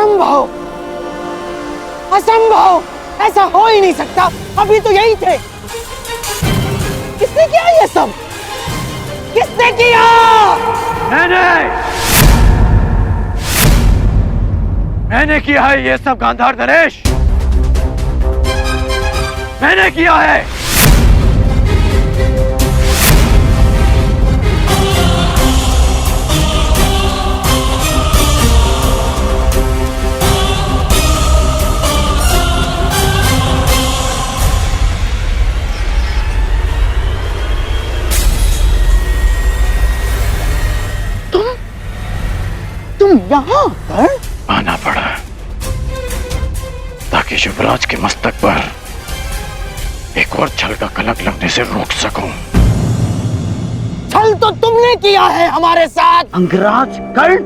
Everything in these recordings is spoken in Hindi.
असंभव, असंभव, ऐसा हो ही नहीं सकता। अभी तो यही थे। किसने किया ये सब? किसने किया? मैंने किया है ये सब गांधार नरेश। मैंने किया है। तुम यहाँ पर? आना पड़ा ताकि युवराज के मस्तक पर एक और छल का कलंक लगने से रोक सकूं। छल तो तुमने किया है हमारे साथ, अंगराज कर्ण।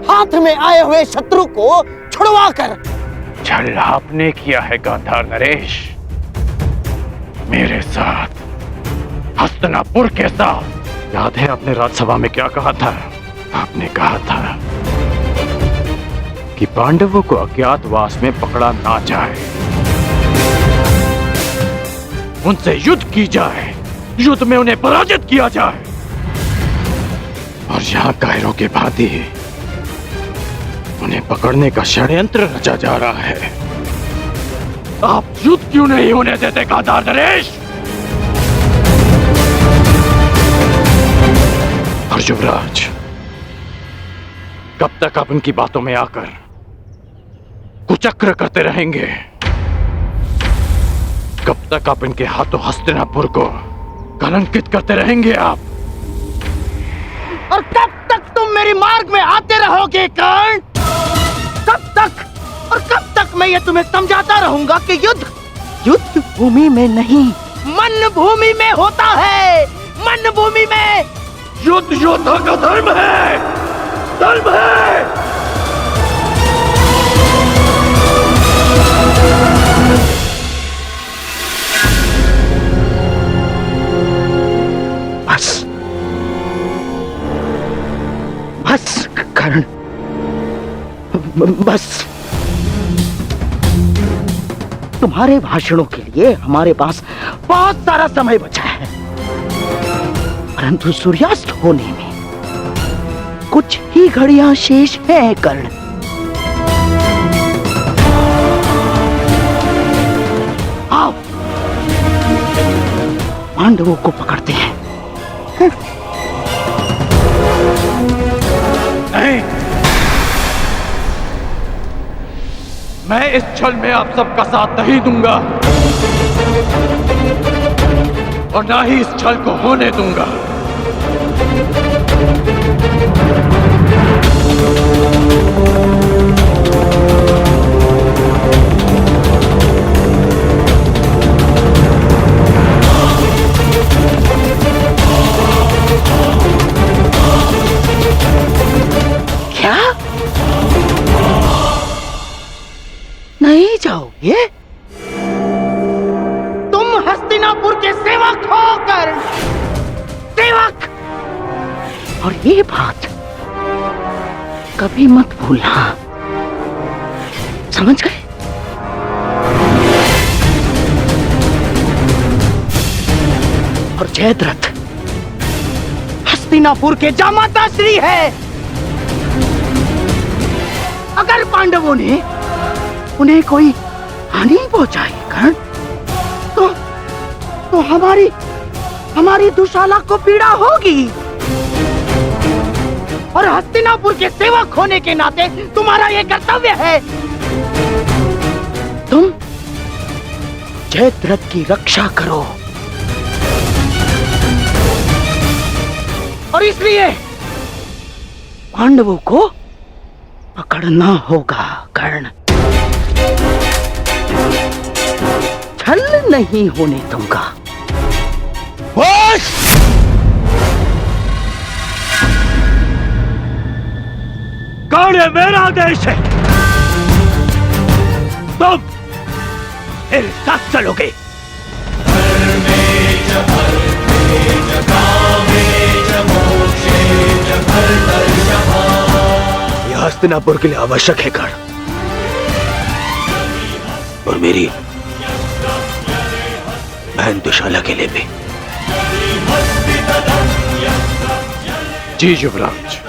हाथ में आए हुए शत्रु को छुड़वा कर। छल आपने किया है गांधार नरेश, मेरे साथ, हस्तिनापुर के साथ। याद है आपने राज्यसभा में क्या कहा था? आपने कहा था कि पांडवों को अज्ञातवास में पकड़ा ना जाए, उनसे युद्ध की जाए, युद्ध में उन्हें पराजित किया जाए। और यहाँ कायरों के भांति उन्हें पकड़ने का षड्यंत्र रचा जा रहा है। आप युद्ध क्यों नहीं होने देते गांधार नरेश? और युवराज, कब तक आप इनकी बातों में आकर कुचक्र करते रहेंगे? कब तक आप इनके हाथों हस्तिनापुर को कलंकित करते रहेंगे आप? और कब तक तुम मेरे मार्ग में आते रहोगे कर्ण? कब तक? और कब तक मैं ये तुम्हें समझाता रहूंगा कि युद्ध भूमि में नहीं, मन भूमि में होता है। मन भूमि में युद्ध योद्धा का धर्म है, धर्म है। बस बस कर्ण, बस। तुम्हारे भाषणों के लिए हमारे पास बहुत सारा समय बचा है, परंतु सूर्यास्त होने में कुछ ही घड़ियां शेष हैं कर्ण। आओ पांडवों को पकड़ते हैं। नहीं, मैं इस छल में आप सबका साथ नहीं दूंगा और ना ही इस छल को होने दूंगा। क्या? नहीं जाओगे? तुम हस्तिनापुर के सेवक हो कर्ण, सेवक। और ये बात कभी मत भूलना, समझ गए? और जयद्रथ हस्तिनापुर के जामाता श्री है। अगर पांडवों ने उन्हें कोई हानि पहुंचाई कर्ण, तो हमारी दुशाला को पीड़ा होगी। और हस्तिनापुर के सेवक होने के नाते तुम्हारा यह कर्तव्य है। तुम जयद्रथ की रक्षा करो। और इसलिए पांडवों को पकड़ना होगा कर्ण। छल नहीं होने दूंगा। बस! कर्ण मेरा देश है, तुम मेरे साथ चलोगे। यह हस्तिनापुर के लिए आवश्यक है कर्ण। और मेरी बहन दुशाला के लिए भी। जी युवराज।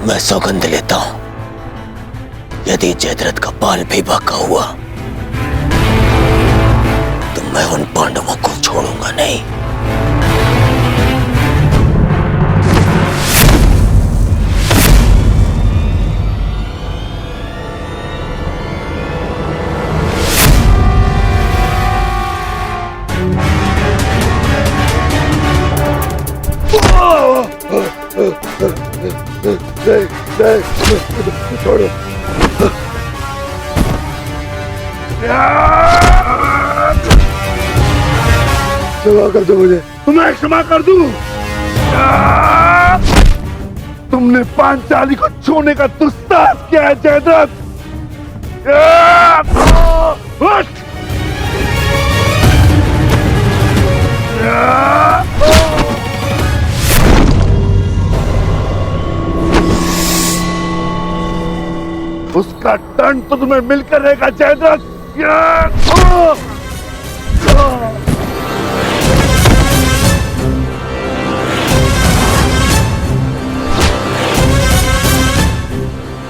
मैं सौगंध लेता हूं, यदि जयद्रथ का बाल भी बांका हुआ तो मैं उन पांडवों को छोड़ूंगा नहीं। छोड़ो। क्षमा कर दो मुझे। तुम्हें क्षमा कर दूं? तुमने पांचाली को छूने का दुस्साहस किया है जयद्रथ। उसका दंड तो तुम्हें मिलकर रहेगा जयद्रथ।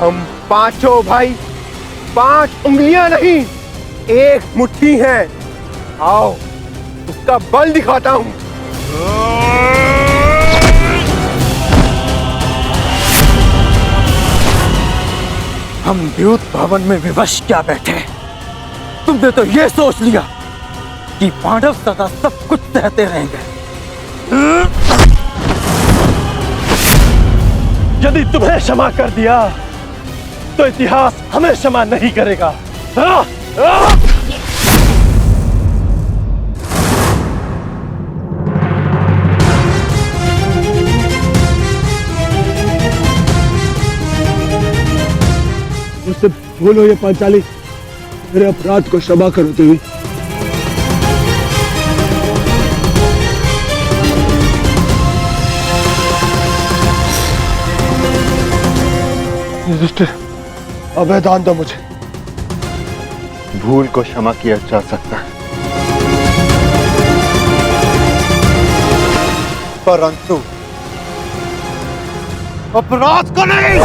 हम पांचों भाई 5 उंगलियां नहीं, एक मुट्ठी हैं। आओ उसका बल दिखाता हूं। हम द्यूत भवन में विवश क्या बैठे, तुमने तो ये सोच लिया कि पांडव सदा सब कुछ सहते रहेंगे। यदि तुम्हें क्षमा कर दिया तो इतिहास हमें क्षमा नहीं करेगा। मुझसे भूल हो ये पांचाली, मेरे अपराध को क्षमा करो देवी। युधिष्ठिर, अभय दान दो मुझे। भूल को क्षमा किया जा सकता है, परंतु अपराध को नहीं।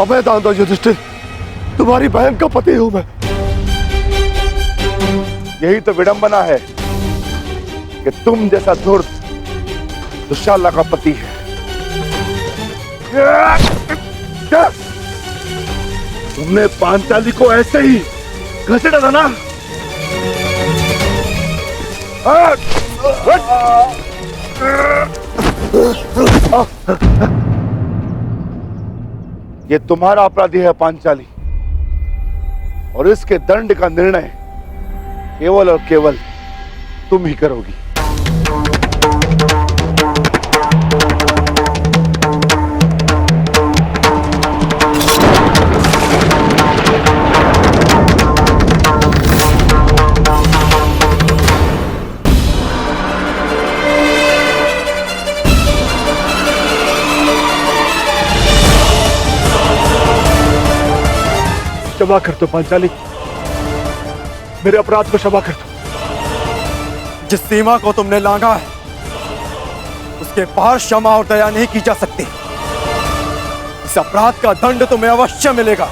अभय दान दो युधिष्ठिर, तुम्हारी बहन का पति हूं मैं। यही तो विडंबना है कि तुम जैसा धूर्त दुशाला का पति है। तुमने पांचाली को ऐसे ही घसीटा था ना? ये तुम्हारा अपराधी है पांचाली, और इसके दंड का निर्णय केवल और केवल तुम ही करोगी। क्षमा कर दो पांचाली, मेरे अपराध को क्षमा कर दो। जिस सीमा को तुमने लांघा है उसके पार क्षमा और दया नहीं की जा सकती। इस अपराध का दंड तुम्हें अवश्य मिलेगा।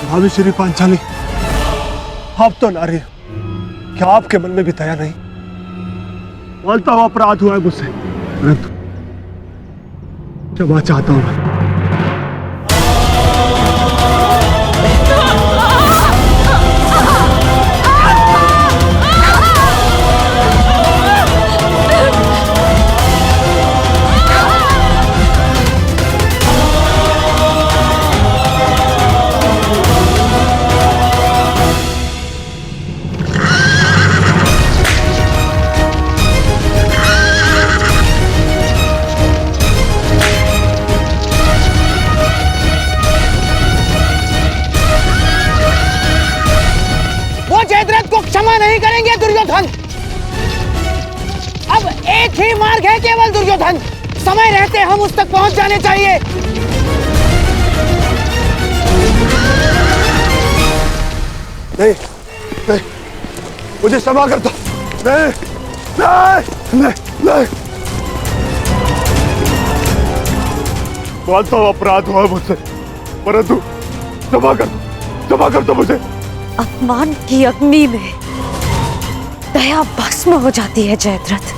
भाभी श्री पांचाली, आप तो नारी हो, क्या आपके मन में भी दया नहीं? मानता हुआ अपराध हुआ है मुझसे, परंतु क्षमा चाहता हूं मैं। वो जयद्रथ को क्षमा नहीं करेंगे दुर्योधन। अब एक ही मार्ग है केवल दुर्योधन, समय रहते हम उस तक पहुंच जाने चाहिए। नहीं नहीं, मुझे क्षमा कर दो। नहीं नहीं नहीं नहीं, मानता हूं अपराध हुआ मुझसे, परंतु क्षमा कर दो मुझे। अपमान की अग्नि में दया भस्म हो जाती है जयद्रथ।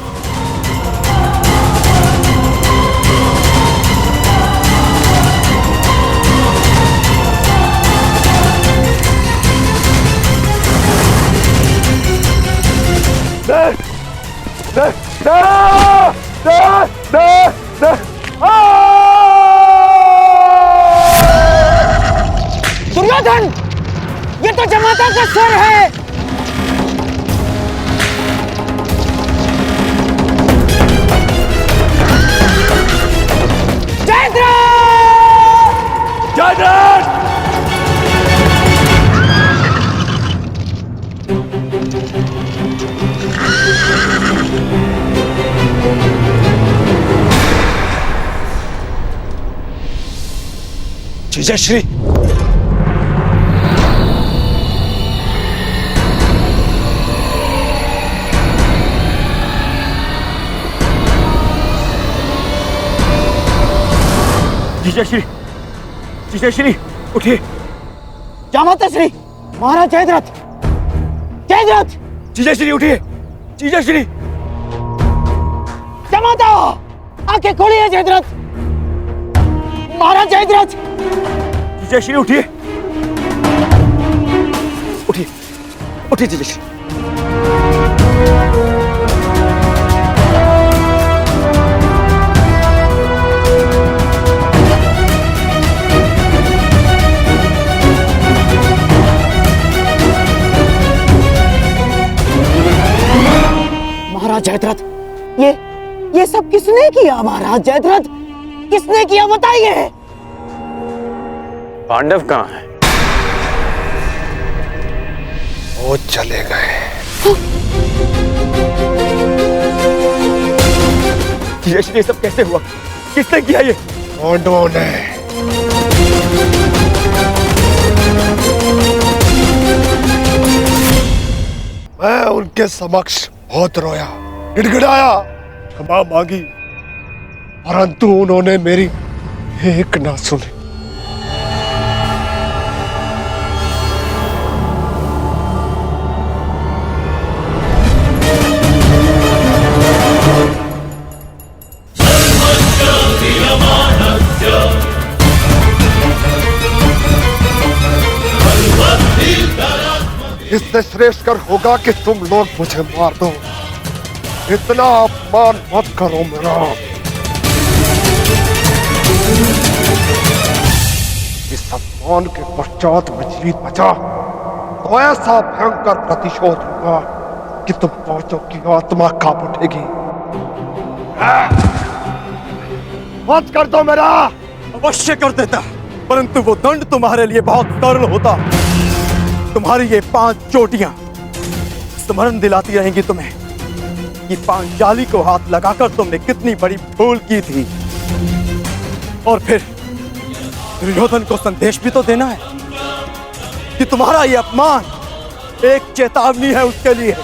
दुर्योधन, ये तो जमाता का स्वर है। जयद्रथ! जयद्रथ! जीजाश्री, जीजाश्री, जीजाश्री उठिए। जामाता श्री, महाराज जयद्रथ, जयद्रथ! जीजाश्री उठिए। जीजाश्री, जामाता, आंखें खोलिए जयद्रथ। महाराज जयद्रथ! जीजाश्री उठिए। उठिए उठिए जीजाश्री। महाराज जयद्रथ, ये सब किसने किया? महाराज जयद्रथ, किसने किया बताइए। पांडव कहाँ है? वो चले गए। जीजाश्री, ये सब कैसे हुआ? किसने किया ये? पांडवों ने। मैं उनके समक्ष बहुत रोया, गिड़गिड़ाया, क्षमा मांगी, परंतु उन्होंने मेरी एक ना सुनी। इससे श्रेष्ठकर होगा कि तुम लोग मुझे मार दो। इतना अपमान मत करो मेरा। इस अपमान के पश्चात मैं जीत बचा तो ऐसा भयंकर प्रतिशोध होगा कि तुम पांचों की आत्मा कांप उठेगी। मत कर दो मेरा। अवश्य कर देता, परंतु वो दंड तुम्हारे लिए बहुत सरल होता। तुम्हारी ये 5 चोटियां स्मरण दिलाती रहेंगी तुम्हें कि पांचाली को हाथ लगाकर तुमने कितनी बड़ी भूल की थी। और फिर दुर्योधन को संदेश भी तो देना है कि तुम्हारा ये अपमान एक चेतावनी है उसके लिए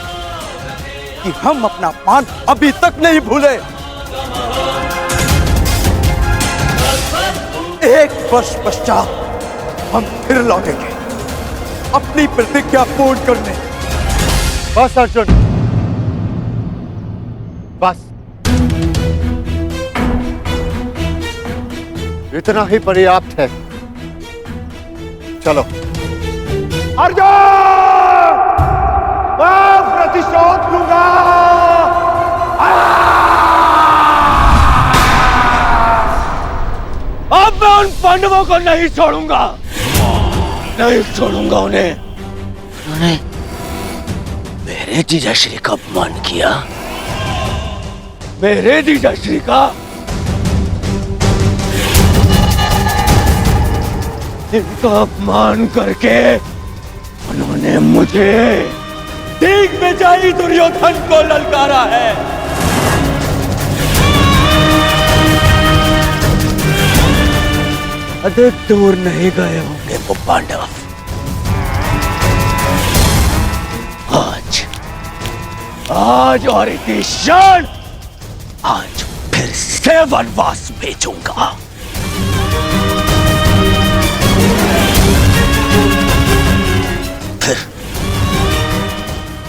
कि हम अपना अपमान अभी तक नहीं भूले। 1 वर्ष पश्चात हम फिर लौटेंगे अपनी प्रतिज्ञा पूर्ण करने। बस अर्जुन, बस। इतना ही पर्याप्त है। चलो। अर्जुन, मैं प्रतिशोध लूंगा। अब मैं उन पांडवों को नहीं छोड़ूंगा, नहीं छोड़ूंगा उन्हें। उन्होंने मेरे जीजाश्री का अपमान किया, मेरे जीजाश्री का। इनका अपमान करके उन्होंने मुझे दिग्विजयी दुर्योधन को ललकारा है। अधिक दूर नहीं गए होंगे वो पांडव। आज और इसी क्षण आज फिर से वनवास भेजूंगा।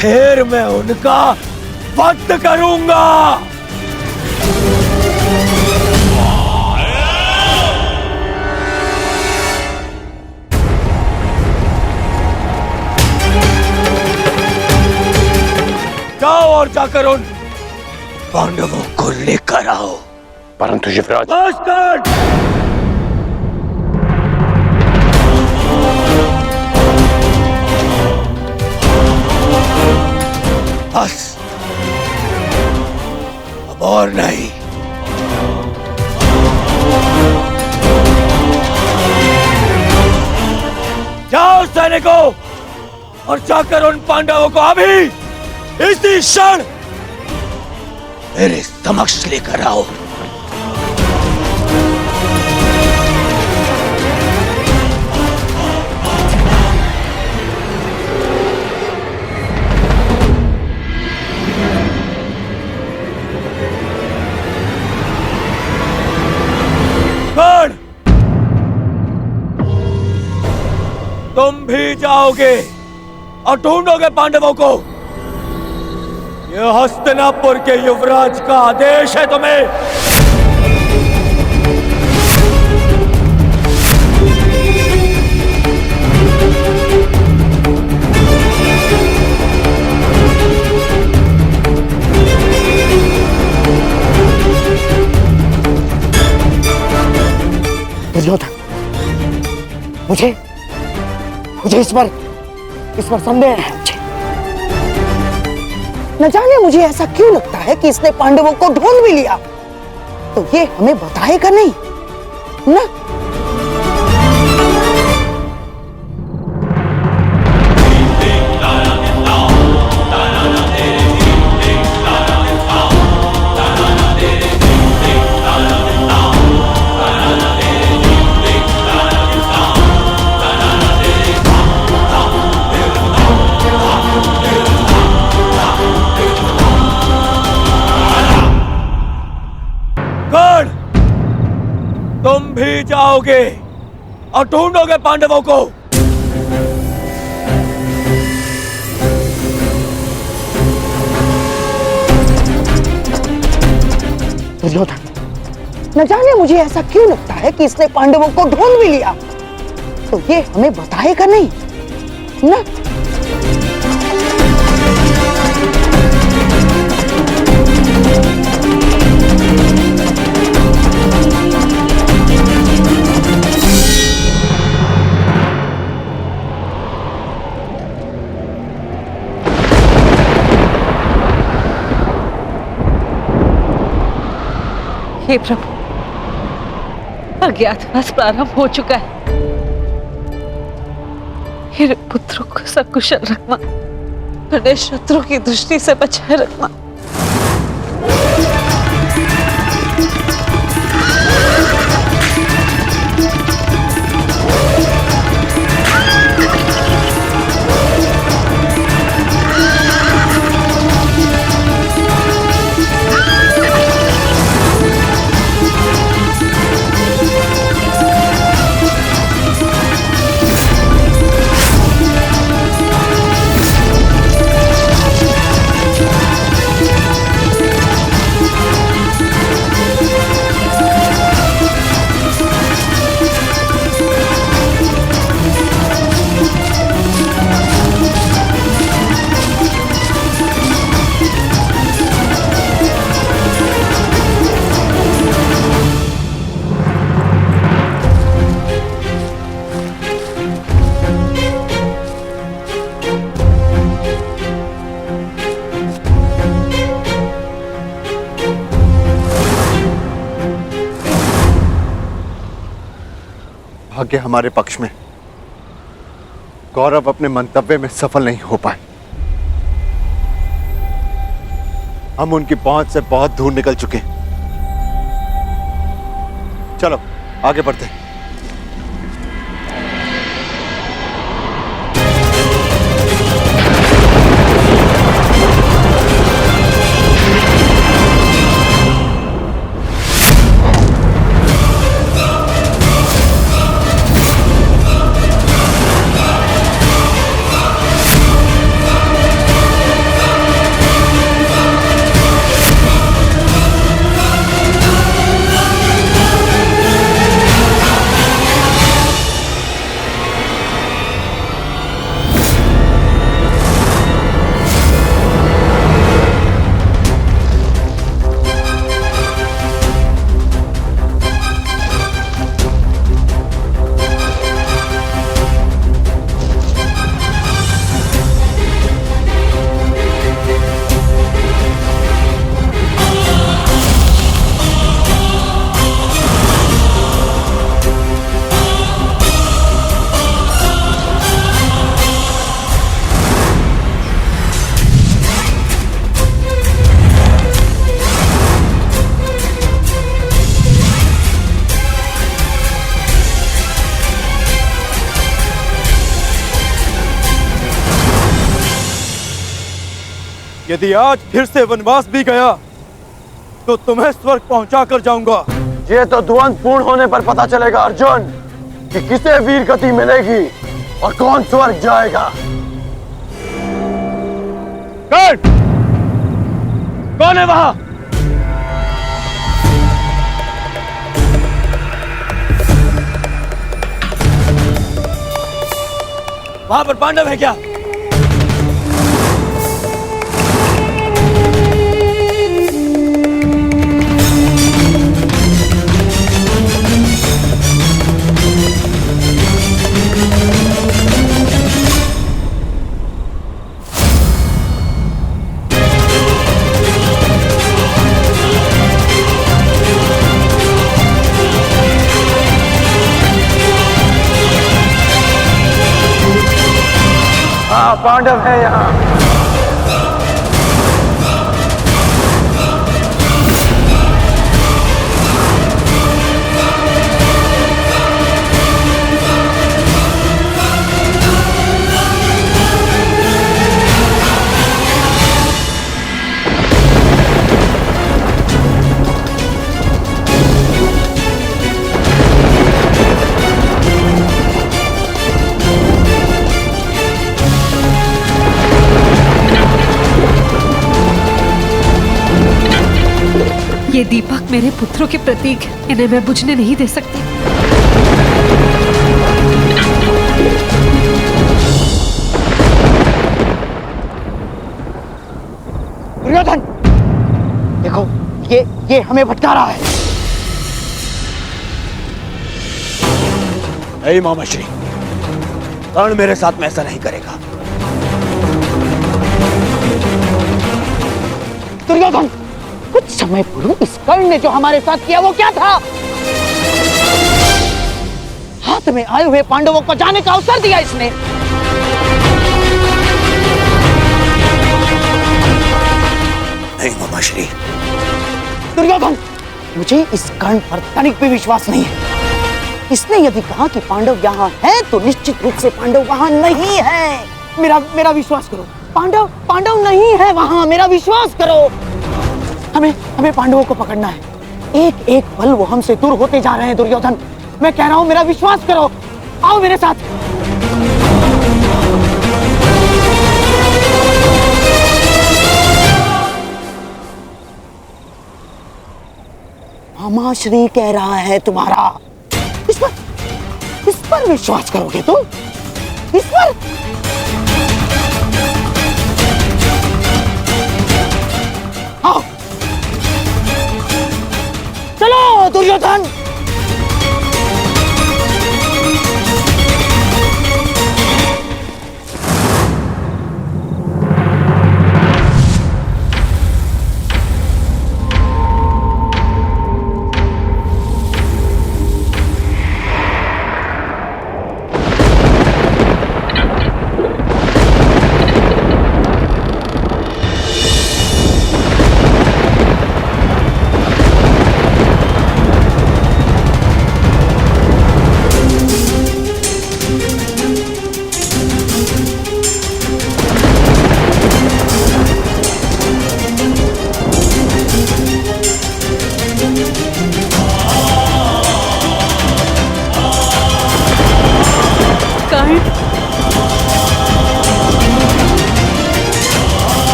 फिर मैं उनका वध करूंगा। जाओ और जाकर उन पांडवों को लेकर आओ। परंतु युवराज, बस अब और नहीं। जाओ सैनिकों और जाकर उन पांडवों को अभी इसी क्षण मेरे समक्ष लेकर आओ। कौन? तुम भी जाओगे और ढूंढोगे पांडवों को। यह हस्तिनापुर के युवराज का आदेश है तुम्हें। दुर्योधन, मुझे इस पर संदेह है। मुझे न जाने मुझे ऐसा क्यों लगता है कि इसने पांडवों को ढूंढ भी लिया, तो ये हमें बताएगा नहीं ना। तुम भी जाओगे और ढूंढोगे पांडवों को। दुर्योधन, न जाने मुझे ऐसा क्यों लगता है कि इसने पांडवों को ढूंढ भी लिया, तो ये हमें बताएगा नहीं ना। हे प्रभु, अज्ञातवास प्रारंभ हो चुका है। मेरे पुत्रों को सकुशल रखना, बड़े शत्रु की दृष्टि से बचाए रखना। भाग्य हमारे पक्ष में। गौरव अपने मंतव्य में सफल नहीं हो पाए। हम उनकी पहुंच से बहुत दूर निकल चुके हैं। चलो आगे बढ़ते हैं। यदि आज फिर से वनवास भी गया तो तुम्हें स्वर्ग पहुंचा कर जाऊंगा। ये तो द्वंद पूर्ण होने पर पता चलेगा अर्जुन कि किसे वीर गति मिलेगी और कौन स्वर्ग जाएगा। कौन है वहां? वहां पर पांडव है क्या? हाँ, पांडव है यहाँ। ये दीपक मेरे पुत्रों के प्रतीक हैं। इन्हें मैं बुझने नहीं दे सकती। दुर्योधन, देखो ये हमें भटका रहा है। नहीं मामा श्री, कर्ण मेरे साथ में ऐसा नहीं करेगा। दुर्योधन, कुछ समय पूर्व इस कर्ण ने जो हमारे साथ किया वो क्या था? हाथ में आए हुए पांडवों को जाने का अवसर दिया इसने। नहीं मामा श्री। दुर्योधन, मुझे इस कर्ण पर तनिक भी विश्वास नहीं है। इसने यदि कहा कि पांडव यहाँ है तो निश्चित रूप से पांडव वहाँ नहीं है। मेरा विश्वास करो, पांडव नहीं है वहाँ। मेरा विश्वास करो। हमें पांडवों को पकड़ना है। एक एक पल वो हमसे दूर होते जा रहे हैं। दुर्योधन, मैं कह रहा हूं, मेरा विश्वास करो। आओ मेरे साथ। मामा श्री कह रहा है तुम्हारा। इस पर विश्वास करोगे तुम? इस पर? आओ चलो दुर्योधन।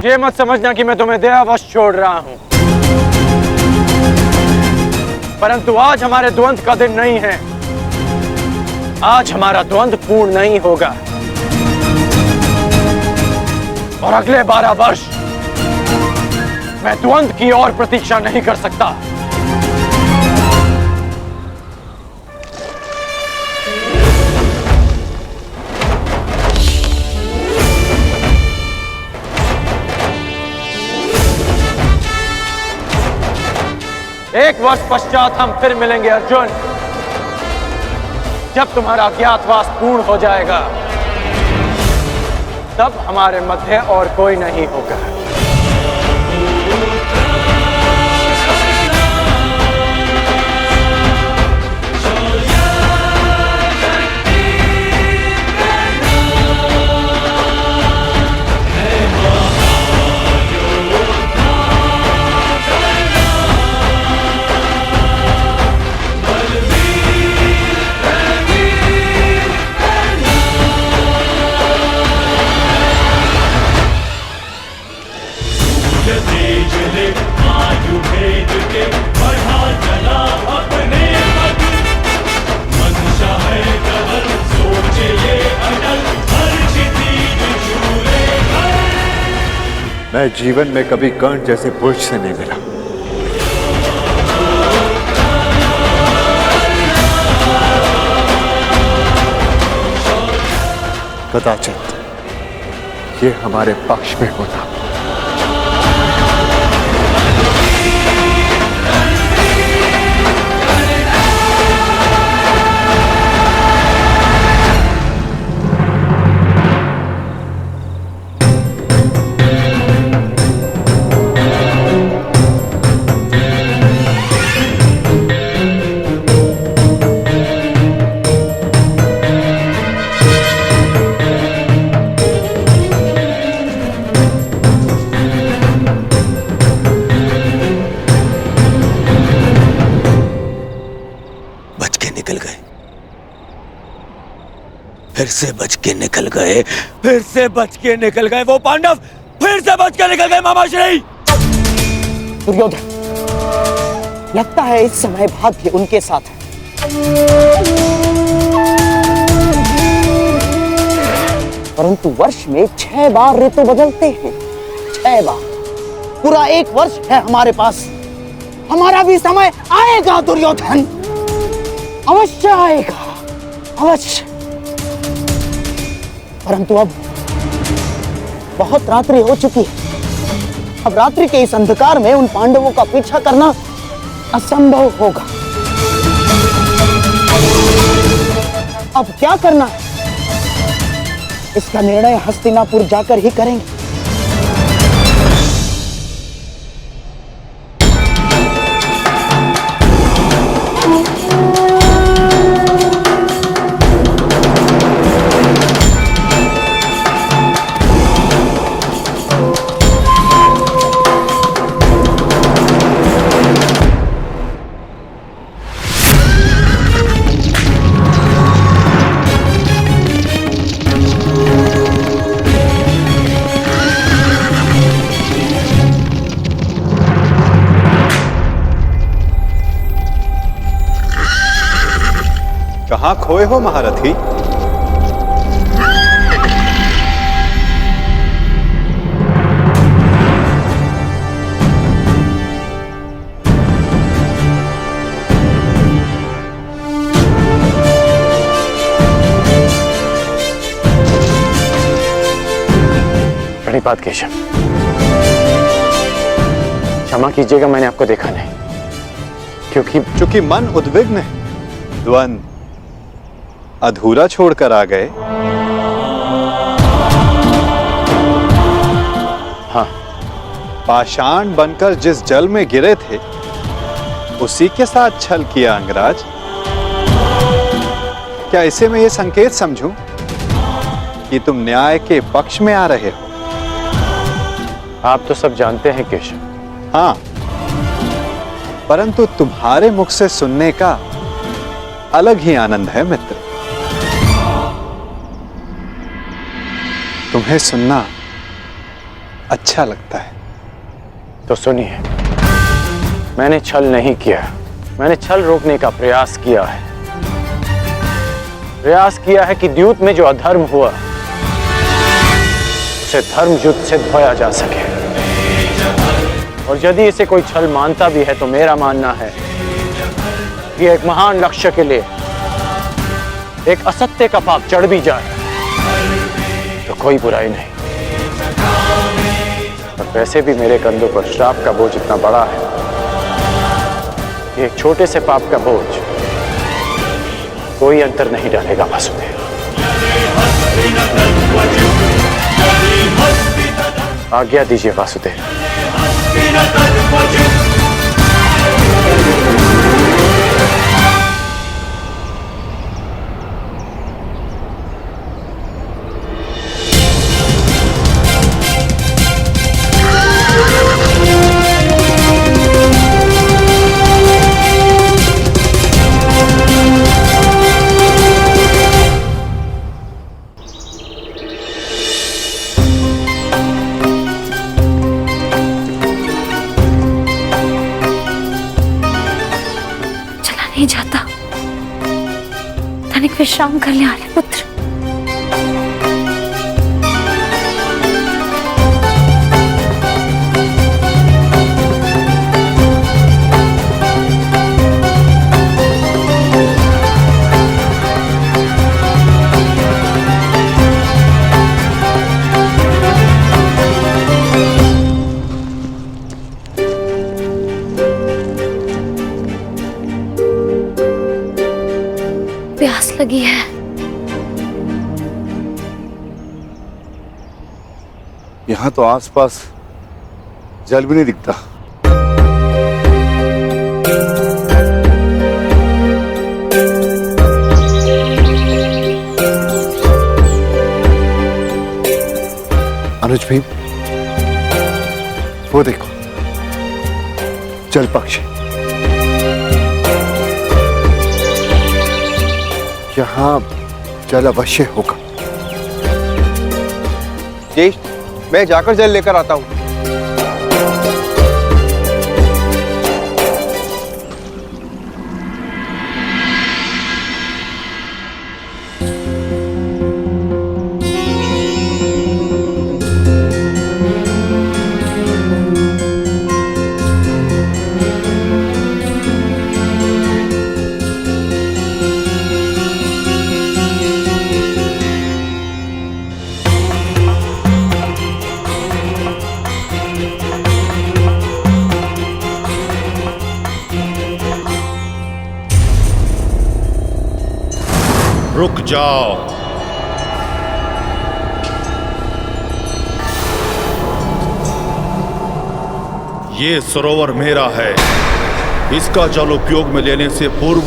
ये मत समझना कि मैं तुम्हें दयावश छोड़ रहा हूं, परंतु आज हमारे द्वंद्व का दिन नहीं है। आज हमारा द्वंद्व पूर्ण नहीं होगा और अगले 12 वर्ष मैं द्वंद्व की और प्रतीक्षा नहीं कर सकता। एक वर्ष पश्चात हम फिर मिलेंगे अर्जुन, जब तुम्हारा अज्ञातवास पूर्ण हो जाएगा, तब हमारे मध्य और कोई नहीं होगा। मैं जीवन में कभी कर्ण जैसे पुरुष से नहीं मिला। कदाचित ये हमारे पक्ष में होता। फिर से बच के निकल गए, फिर से बच के निकल गए वो पांडव, फिर से बच के निकल गए मामाश्री। दुर्योधन, लगता है इस समय भाग्य उनके साथ है। परंतु वर्ष में 6 बार ऋतु बदलते हैं, 6 बार। पूरा 1 वर्ष है हमारे पास। हमारा भी समय आएगा दुर्योधन, अवश्य आएगा, अवश्य। परंतु अब बहुत रात्रि हो चुकी है। अब रात्रि के इस अंधकार में उन पांडवों का पीछा करना असंभव होगा। अब क्या करना है, इसका निर्णय हस्तिनापुर जाकर ही करेंगे। कहाँ खोए हो महारथी? प्रणिपात केशव, क्षमा कीजिएगा, मैंने आपको देखा नहीं। क्योंकि मन उद्विग्न है, द्वंद अधूरा छोड़कर आ गए। हाँ, पाषाण बनकर जिस जल में गिरे थे उसी के साथ छल किया अंगराज। क्या इसे मैं ये संकेत समझूं कि तुम न्याय के पक्ष में आ रहे हो? आप तो सब जानते हैं केशव। हाँ, परंतु तुम्हारे मुख से सुनने का अलग ही आनंद है मित्र। तुम्हें सुनना अच्छा लगता है। तो सुनिए, मैंने छल नहीं किया, मैंने छल रोकने का प्रयास किया है। प्रयास किया है कि द्यूत में जो अधर्म हुआ उसे धर्म युद्ध से धोया जा सके। और यदि इसे कोई छल मानता भी है तो मेरा मानना है कि एक महान लक्ष्य के लिए एक असत्य का पाप चढ़ भी जाए तो कोई बुराई नहीं। और वैसे भी मेरे कंधों पर श्राप का बोझ इतना बड़ा है कि एक छोटे से पाप का बोझ कोई अंतर नहीं डालेगा वासुदेव। आज्ञा दीजिए वासुदेव। नहीं जाता, तनिक विश्राम कर ले आर्य पुत्र। प्यास लगी है। यहाँ तो आसपास जल भी नहीं दिखता। अनुज भाई, वो देखो जल पक्षी। यहाँ जल अवश्य होगा। ज्येष्ठ, मैं जाकर जल लेकर आता हूँ। रुक जाओ। ये सरोवर मेरा है। इसका जल उपयोग में लेने से पूर्व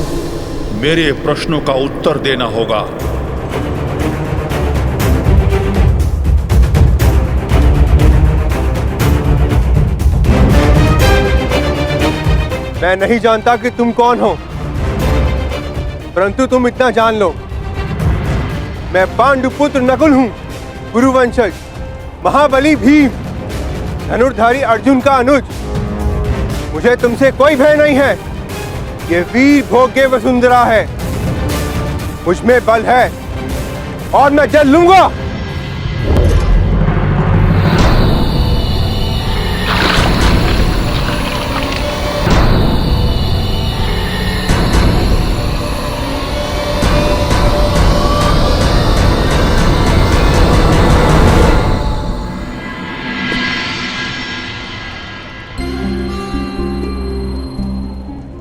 मेरे प्रश्नों का उत्तर देना होगा। मैं नहीं जानता कि तुम कौन हो, परंतु तुम इतना जान लो, मैं पांडुपुत्र नकुल हूं, गुरुवंशज, महाबली भीम, धनुर्धारी अर्जुन का अनुज। मुझे तुमसे कोई भय नहीं है। ये वीर भोग्य वसुंधरा है, मुझ में बल है और मैं जल लूंगा।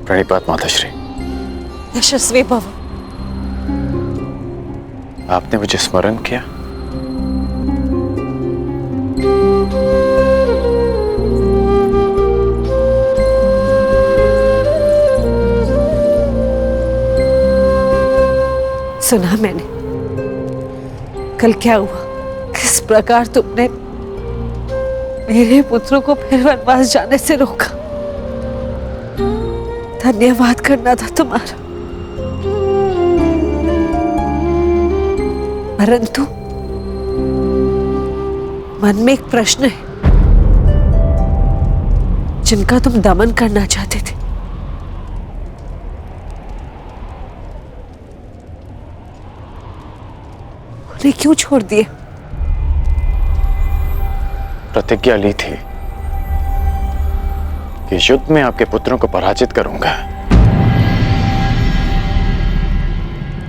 प्रणिपात माताश्री। यशस्वी भव। आपने मुझे स्मरण किया? सुना मैंने, कल क्या हुआ, किस प्रकार तुमने मेरे पुत्रों को फिर वनवास जाने से रोका। धन्यवाद करना था तुम्हारा, परंतु मन में एक प्रश्न है। जिनका तुम दमन करना चाहते थे, उन्हें क्यों छोड़ दिए? प्रतिज्ञा ली थी कि युद्ध में आपके पुत्रों को पराजित करूंगा,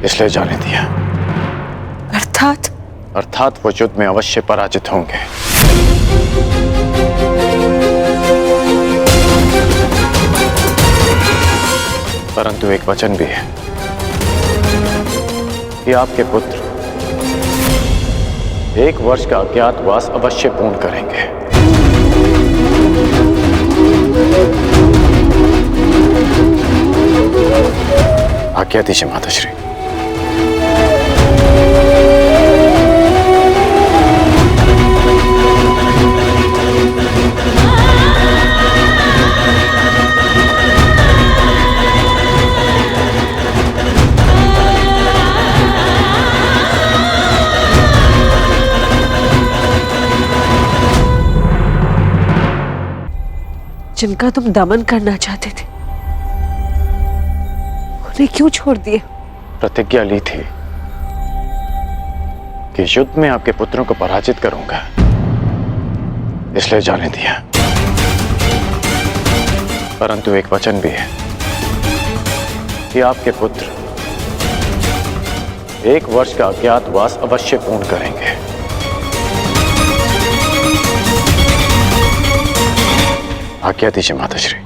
इसलिए जाने दिया। अर्थात वो युद्ध में अवश्य पराजित होंगे। परंतु एक वचन भी है कि आपके पुत्र 1 वर्ष का अज्ञातवास अवश्य पूर्ण करेंगे। आज्ञा दीजिए माताश्री। जिनका तुम दमन करना चाहते थे, उन्हें क्यों छोड़ दिए? प्रतिज्ञा ली थी कि युद्ध में आपके पुत्रों को पराजित करूंगा, इसलिए जाने दिया। परंतु एक वचन भी है कि आपके पुत्र 1 वर्ष का अज्ञातवास अवश्य पूर्ण करेंगे। आज्ञा दीजिए माताश्री।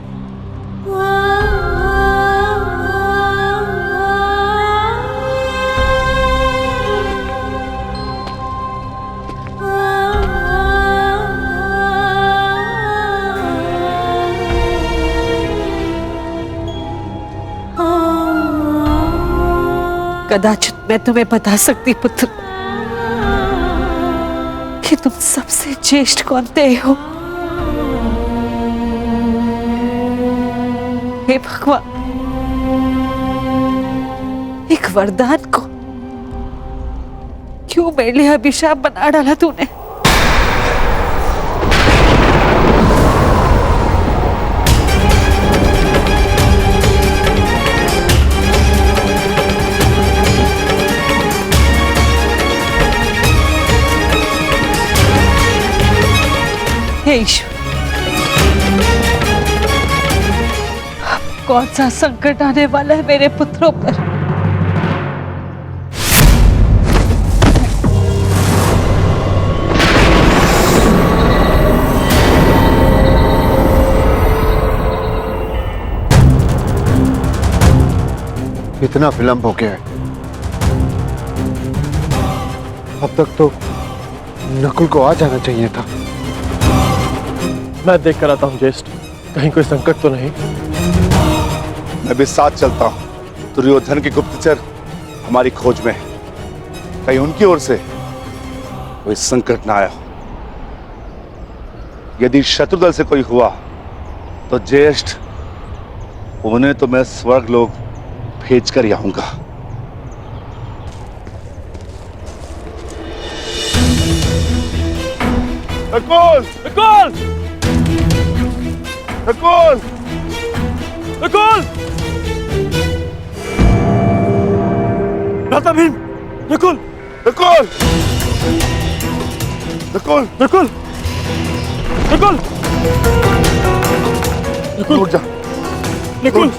कदाचित मैं तुम्हें बता सकती पुत्र कि तुम सबसे ज्येष्ठ कौनते हो। हे भगवान, एक वरदान को क्यों मेरे लिए अभिशाप बना डाला तूने? हे ईश्वर, कौन सा संकट आने वाला है मेरे पुत्रों पर? इतना विलंब हो गया है। अब तक तो नकुल को आ जाना चाहिए था। मैं देख कर आता हूँ ज्येष्ठ, कहीं कोई संकट तो नहीं। मैं भी साथ चलता हूँ। दुर्योधन के गुप्तचर हमारी खोज में है, कहीं उनकी ओर से कोई संकट ना आया हो। यदि शत्रुदल से कोई हुआ तो ज्येष्ठ उन्हें तो मैं स्वर्ग लोक भेज कर आऊंगा। नकुल! नकुल! नकुल! नकुल! भ्राता भीम! नकुल! नकुल! नकुल! नकुल! नकुल! नकुल! उठ जा। नकुल!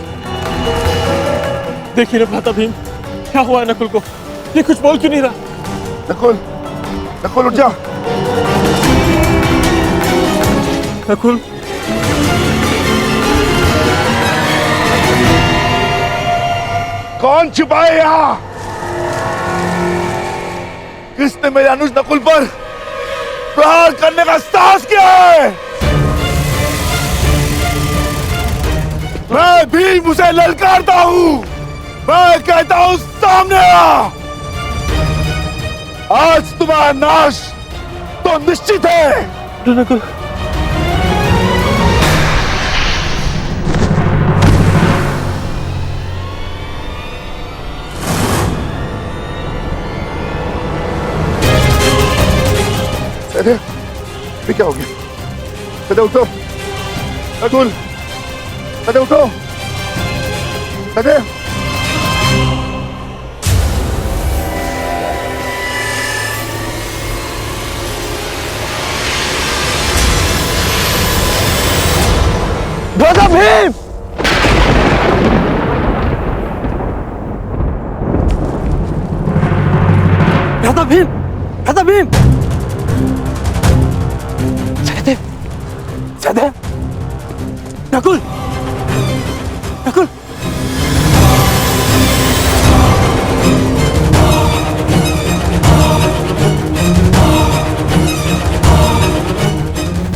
देखिए ना भ्राता भीम, क्या हुआ है नकुल को? ये कुछ बोल क्यों नहीं रहा? नकुल! नकुल उठ जा। नकुल! कौन छुपाए यहाँ? किसने मेरे अनुज नकुल पर प्रहार करने का साहस किया है? मैं भीम उसे ललकारता हूँ। मैं कहता हूँ सामने आ। आज तुम्हारा नाश तो निश्चित है। नकुल! अरे क्या हो गया? उठो। नकुल, सहदेव उठो, सहदेव। दादा भीम! दादा भीम! दादा भीम! सहदेव! सहदेव! नकुल! नकुल!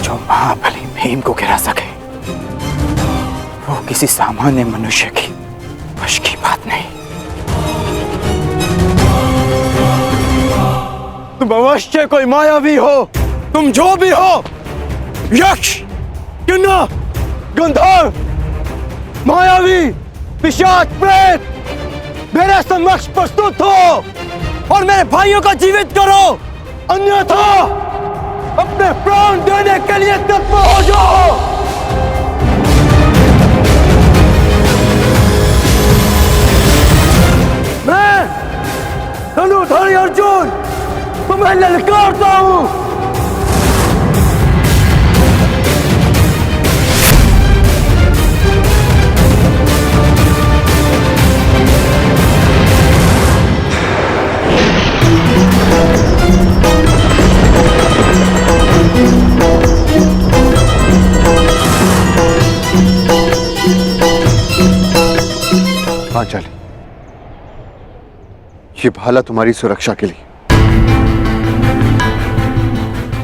जो महाबली भीम को गिरा सके वो किसी सामान्य मनुष्य की वश की बात नहीं। तुम अवश्य कोई मायावी हो, तुम जो भी हो, यक्ष, किन्नर, गंधर्व, मायावी, पिशाच, प्रेत, मेरे समक्ष प्रस्तुत हो और मेरे भाइयों को जीवित करो, अन्यथा अपने प्राण देने के लिए तत्पर हो जाओ। मैं धनुधारी अर्जुन तुम्हें ललकारता हूं। पांचाली, ये भाला तुम्हारी सुरक्षा के लिए।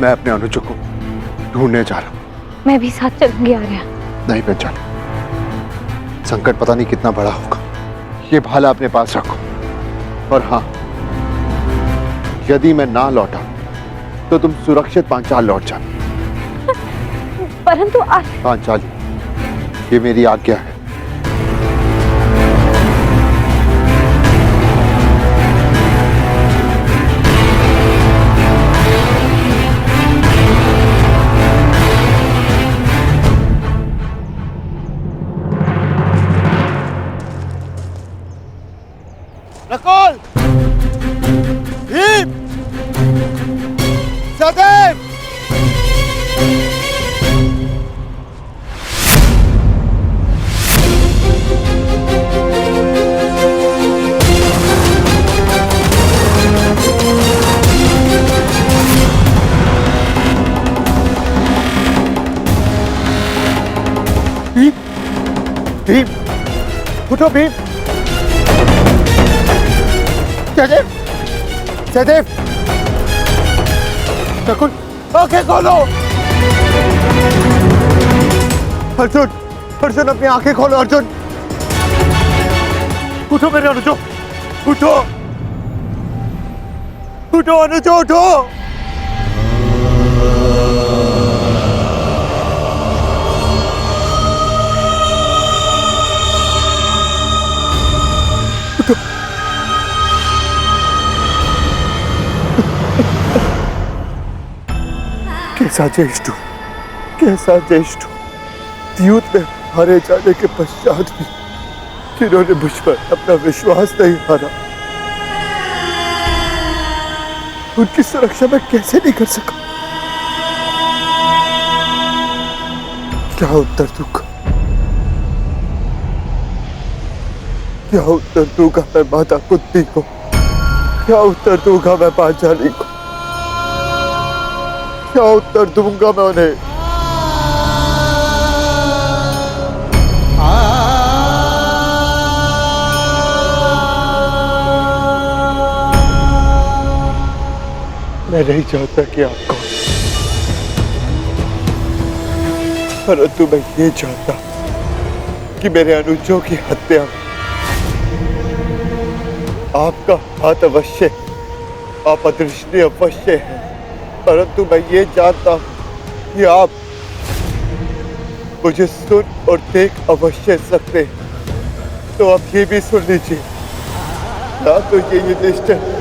मैं अपने अनुजों को ढूंढने जा रहा हूं। मैं भी साथ चलूंगी आर्या। नहीं पांचाली, संकट पता नहीं कितना बड़ा होगा। ये भाला अपने पास रखो। और हाँ, यदि मैं ना लौटा तो तुम सुरक्षित पांचाल लौट जाना। परंतु पांचाली, ये मेरी आज्ञा है। नकुल! भीम! सहदेव! भीम! भीम! उठो भीम! सहदेव! सहदेव! नकुल, आंखें खोलो! अर्जुन! अर्जुन, अपनी आंखें खोलो अर्जुन! उठो मेरे अनुजो! उठो! उठो अनुजो, उठो! कैसा ज्येष्ठ, कैसा ज्येष्ठ! युद्ध में हारे जाने के पश्चात भी जिन्होंने मुझ पर अपना विश्वास नहीं हारा, उनकी सुरक्षा मैं कैसे नहीं कर सका? क्या उत्तर दूंगा? क्या उत्तर दूंगा मैं माता कुंती को? क्या उत्तर दूंगा मैं पांचाली को? क्या उत्तर दूंगा मैं उन्हें? मैं नहीं चाहता कि आप कौन, परंतु मैं ये चाहता कि मेरे अनुजों की हत्या आपका हाथ अवश्य, आप अदृश्य अवश्य है, परंतु मैं ये जानता हूं कि आप मुझे सुन और देख अवश्य सकते हैं। तो आप ये भी सुन लीजिए, ना तो ये युधिष्ठिर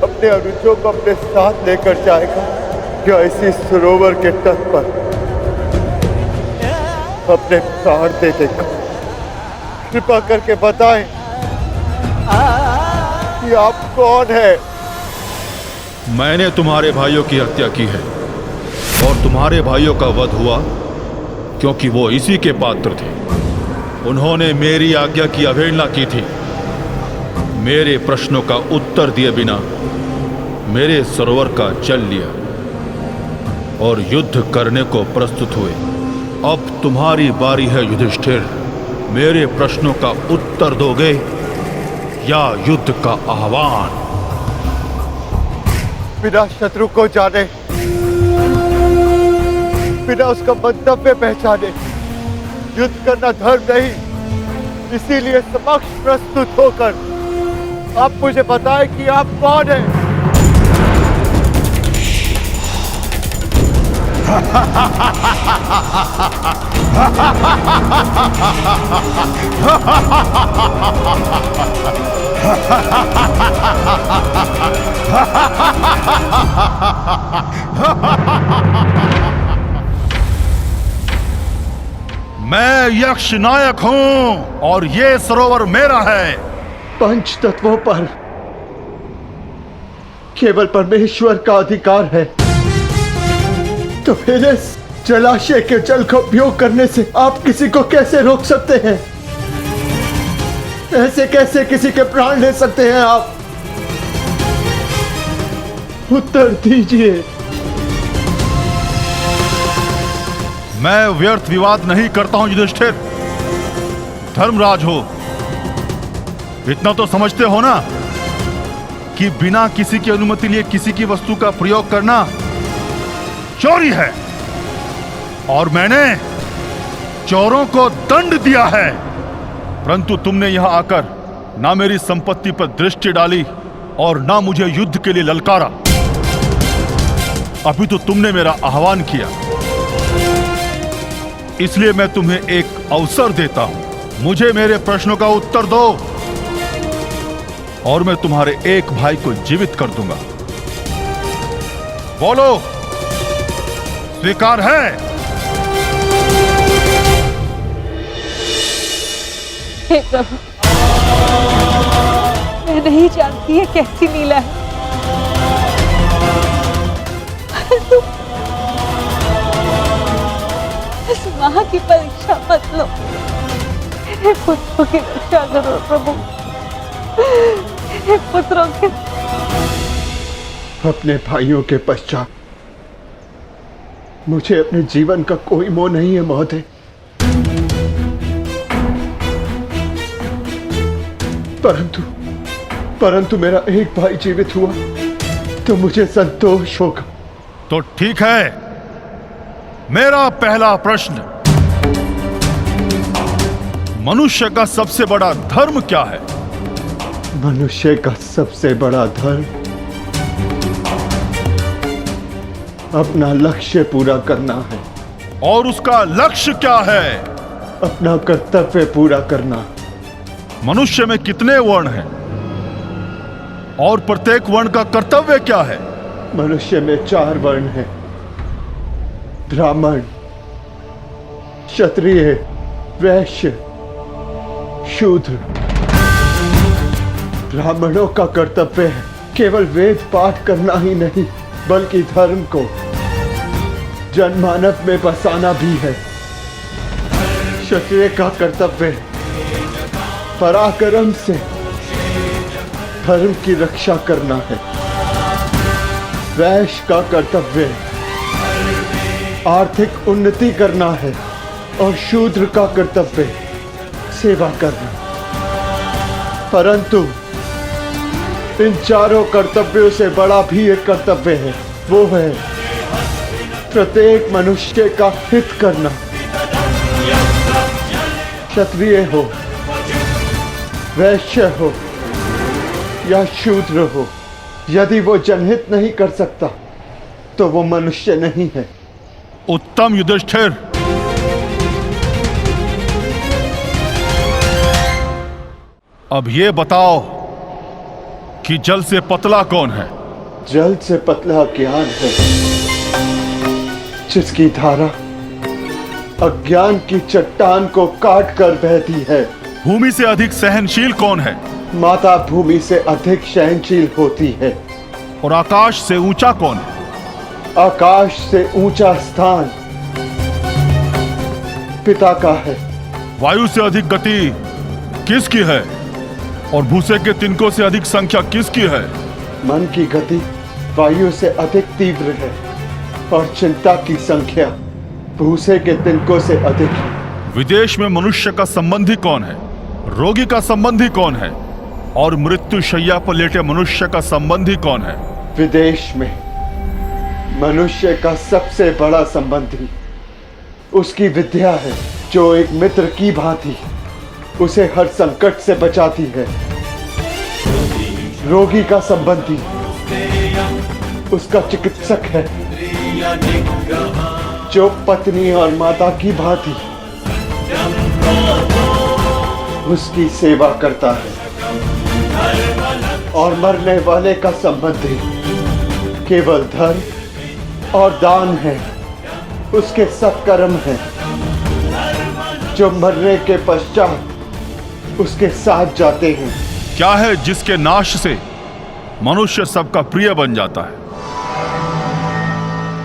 अपने अनुजों को अपने साथ लेकर जाएगा या इसी सरोवर के तट पर, अपने प्राण दे देगा। कृपा करके बताएं कि आप कौन है? मैंने तुम्हारे भाइयों की हत्या की है और तुम्हारे भाइयों का वध हुआ क्योंकि वो इसी के पात्र थे। उन्होंने मेरी आज्ञा की अवहेलना की थी। मेरे प्रश्नों का उत्तर दिए बिना मेरे सरोवर का जल लिया और युद्ध करने को प्रस्तुत हुए। अब तुम्हारी बारी है युधिष्ठिर। मेरे प्रश्नों का उत्तर दोगे या युद्ध का आह्वान? बिना शत्रु को जाने, बिना उसका मंतव्य पहचाने युद्ध करना धर्म नहीं। इसीलिए समक्ष प्रस्तुत होकर आप मुझे बताएं कि आप कौन हैं? मैं यक्ष नायक हूं और ये सरोवर मेरा है। पंच तत्वों पर केवल परमेश्वर का अधिकार है, तो फिर इस जलाशय के जल का उपयोग करने से आप किसी को कैसे रोक सकते हैं? ऐसे कैसे किसी के प्राण ले सकते हैं आप? उत्तर दीजिए। मैं व्यर्थ विवाद नहीं करता हूं युधिष्ठिर। धर्मराज हो, इतना तो समझते हो ना कि बिना किसी की अनुमति लिए किसी की वस्तु का प्रयोग करना चोरी है और मैंने चोरों को दंड दिया है। परंतु तुमने यहां आकर ना मेरी संपत्ति पर दृष्टि डाली और ना मुझे युद्ध के लिए ललकारा। अभी तो तुमने मेरा आह्वान किया, इसलिए मैं तुम्हें एक अवसर देता हूं। मुझे मेरे प्रश्नों का उत्तर दो और मैं तुम्हारे एक भाई को जीवित कर दूंगा। बोलो, स्वीकार है? हे प्रभु, मैं नहीं जानती है कैसी लीला है। इस मां की परीक्षा मत लो। मेरे पुत्रों की रक्षा करो प्रभु, मेरे पुत्रों के। अपने भाइयों के पश्चात मुझे अपने जीवन का कोई मोह नहीं है महोदय। परंतु मेरा एक भाई जीवित हुआ तो मुझे संतोष होगा। तो ठीक है, मेरा पहला प्रश्न, मनुष्य का सबसे बड़ा धर्म क्या है? मनुष्य का सबसे बड़ा धर्म अपना लक्ष्य पूरा करना है। और उसका लक्ष्य क्या है? अपना कर्तव्य पूरा करना। मनुष्य में कितने वर्ण हैं और प्रत्येक वर्ण का कर्तव्य क्या है? मनुष्य में 4 वर्ण हैं, ब्राह्मण, क्षत्रिय, वैश्य, शूद्र। ब्राह्मणों का कर्तव्य है केवल वेद पाठ करना ही नहीं, बल्कि धर्म को जनमानव में बसाना भी है। क्षत्रिय का कर्तव्य पराक्रम से धर्म की रक्षा करना है। वैश्य का कर्तव्य आर्थिक उन्नति करना है और शूद्र का कर्तव्य सेवा करना। परंतु इन चारों कर्तव्यों से बड़ा भी एक कर्तव्य है, वो है प्रत्येक मनुष्य का हित करना। क्षत्रिय हो, वैश्य हो या शूद्र हो, यदि वो जनहित नहीं कर सकता तो वो मनुष्य नहीं है। उत्तम युधिष्ठिर, अब ये बताओ कि जल से पतला कौन है? जल से पतला ज्ञान है, जिसकी धारा अज्ञान की चट्टान को काट कर बहती है। भूमि से अधिक सहनशील कौन है? माता भूमि से अधिक सहनशील होती है। और आकाश से ऊंचा कौन है? आकाश से ऊंचा स्थान पिता का है। वायु से अधिक गति किसकी है? और भूसे के तिनकों से अधिक संख्या किसकी है? मन की गति वायु से अधिक तीव्र है और चिंता की संख्या भूसे के तिनकों से अधिक है। विदेश में मनुष्य का संबंधी कौन है? रोगी का संबंधी कौन है? और मृत्यु शैया पर लेटे मनुष्य का संबंधी कौन है? विदेश में मनुष्य का सबसे बड़ा संबंधी उसकी विद्या है, जो एक मित्र की भांति उसे हर संकट से बचाती है। रोगी का संबंधी उसका चिकित्सक है, जो पत्नी और माता की भांति उसकी सेवा करता है। और मरने वाले का संबंधी केवल धन और दान है, उसके सत्कर्म है, जो मरने के पश्चात उसके साथ जाते हैं। क्या है जिसके नाश से मनुष्य सबका प्रिय बन जाता है?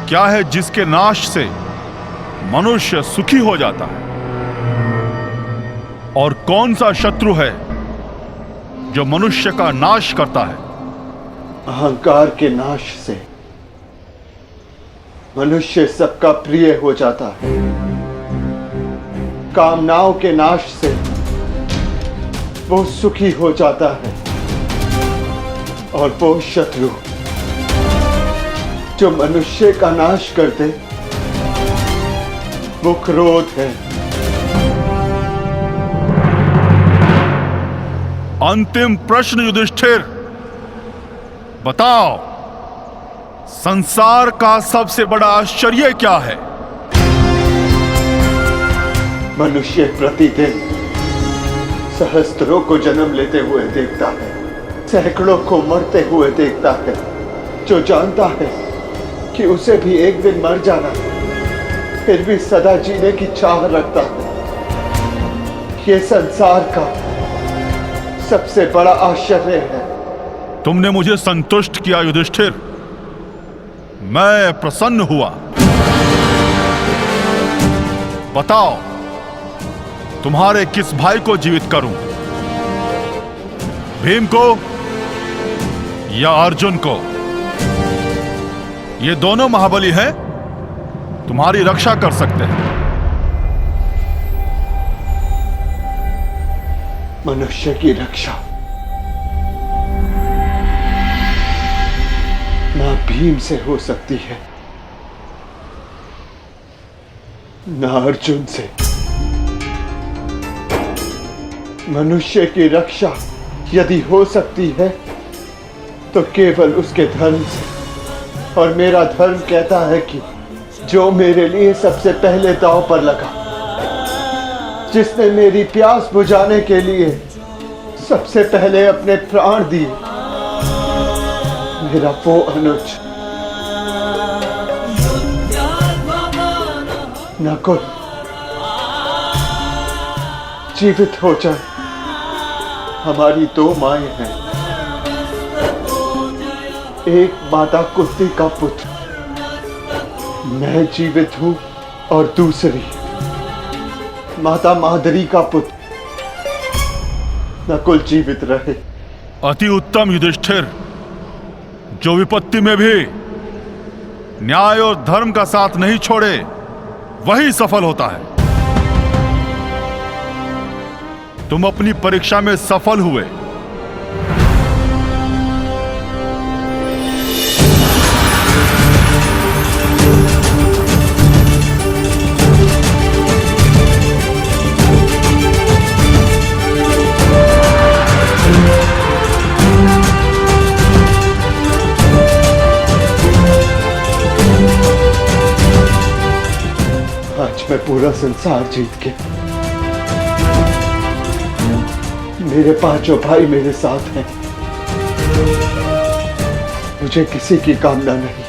क्या है जिसके नाश से मनुष्य सुखी हो जाता है? और कौन सा शत्रु है जो मनुष्य का नाश करता है? अहंकार के नाश से मनुष्य सबका प्रिय हो जाता है। कामनाओं के नाश से वो सुखी हो जाता है। और वो शत्रु जो मनुष्य का नाश करते वो क्रोध है। अंतिम प्रश्न युधिष्ठिर, बताओ, संसार का सबसे बड़ा आश्चर्य क्या है? मनुष्य प्रतिदिन सहस्त्रों को जन्म लेते हुए देखता है, सैकड़ों को मरते हुए देखता है, जो जानता है कि उसे भी एक दिन मर जाना, फिर भी सदा जीने की चाह रखता है। ये संसार का सबसे बड़ा आश्चर्य है। तुमने मुझे संतुष्ट किया युधिष्ठिर, मैं प्रसन्न हुआ। बताओ, तुम्हारे किस भाई को जीवित करूं? भीम को या अर्जुन को? ये दोनों महाबली हैं, तुम्हारी रक्षा कर सकते हैं। मनुष्य की रक्षा ना भीम से हो सकती है, ना अर्जुन से। मनुष्य की रक्षा यदि हो सकती है तो केवल उसके धर्म से। और मेरा धर्म कहता है कि जो मेरे लिए सबसे पहले दांव पर लगा, जिसने मेरी प्यास बुझाने के लिए सबसे पहले अपने प्राण दिए, मेरा वो अनुज नकुल जीवित हो जाए। हमारी दो माएं हैं, एक माता कुंती का पुत्र मैं जीवित हूं और दूसरी माता मादरी का पुत्र नकुल जीवित रहे। अति उत्तम युधिष्ठिर, जो विपत्ति में भी न्याय और धर्म का साथ नहीं छोड़े वही सफल होता है। तुम अपनी परीक्षा में सफल हुए। आज मैं पूरा संसार जीत के, मेरे पांचों भाई मेरे साथ हैं। मुझे किसी की कामना नहीं।